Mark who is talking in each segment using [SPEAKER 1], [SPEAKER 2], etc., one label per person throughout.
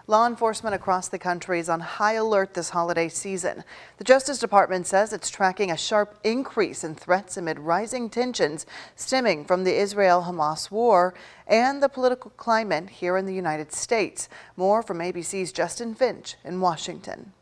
[SPEAKER 1] Law enforcement across the country is on high alert this holiday season. The Justice Department says it's tracking a sharp increase in threats amid rising tensions stemming from the Israel-Hamas war and the political climate here in the United States. More from ABC's Justin Finch in Washington.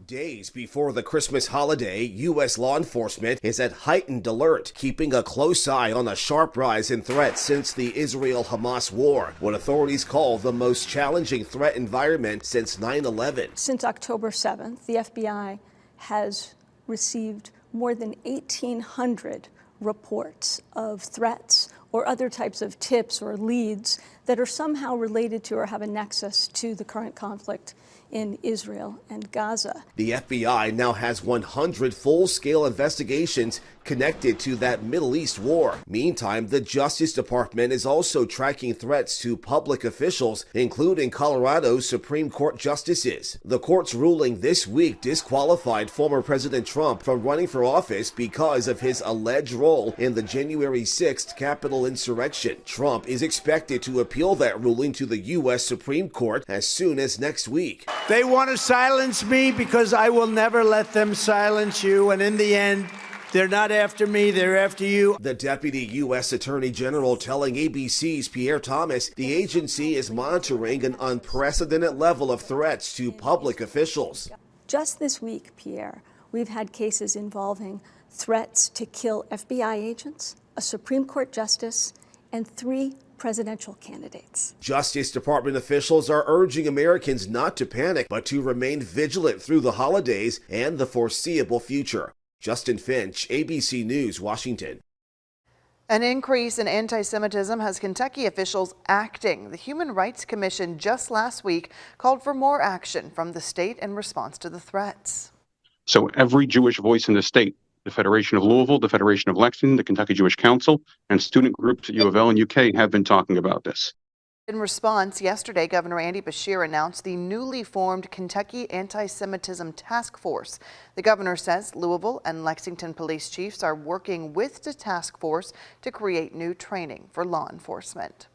[SPEAKER 2] Days before the Christmas holiday, U.S. law enforcement is at heightened alert, keeping a close eye on a sharp rise in threats since the Israel-Hamas war, what authorities call the most challenging threat environment since 9/11.
[SPEAKER 3] Since October 7th, the FBI has received more than 1,800 reports of threats or other types of tips or leads that are somehow related to or have a nexus to the current conflict in Israel and Gaza.
[SPEAKER 2] The FBI now has 100 full-scale investigations connected to that Middle East war. Meantime, the Justice Department is also tracking threats to public officials, including Colorado's Supreme Court justices. The court's ruling this week disqualified former President Trump from running for office because of his alleged role in the January 6th Capitol insurrection. Trump is expected to appeal that ruling to the U.S. Supreme Court as soon as next week.
[SPEAKER 4] They want to silence me because I will never let them silence you, and in the end, they're not after me, they're after you.
[SPEAKER 2] The Deputy U.S. Attorney General telling ABC's Pierre Thomas the agency is monitoring an unprecedented level of threats to public officials.
[SPEAKER 3] Just this week, Pierre, we've had cases involving threats to kill FBI agents, a Supreme Court justice, and 3 presidential candidates.
[SPEAKER 2] Justice Department officials are urging Americans not to panic, but to remain vigilant through the holidays and the foreseeable future. Justin Finch, ABC News, Washington.
[SPEAKER 1] An increase in anti-Semitism has Kentucky officials acting. The Human Rights Commission just last week called for more action from the state in response to the threats.
[SPEAKER 5] So every Jewish voice in the state, the Federation of Louisville, the Federation of Lexington, the Kentucky Jewish Council, and student groups at U of L and UK have been talking about this.
[SPEAKER 1] In response, yesterday, Governor Andy Beshear announced the newly formed Kentucky Anti-Semitism Task Force. The governor says Louisville and Lexington police chiefs are working with the task force to create new training for law enforcement.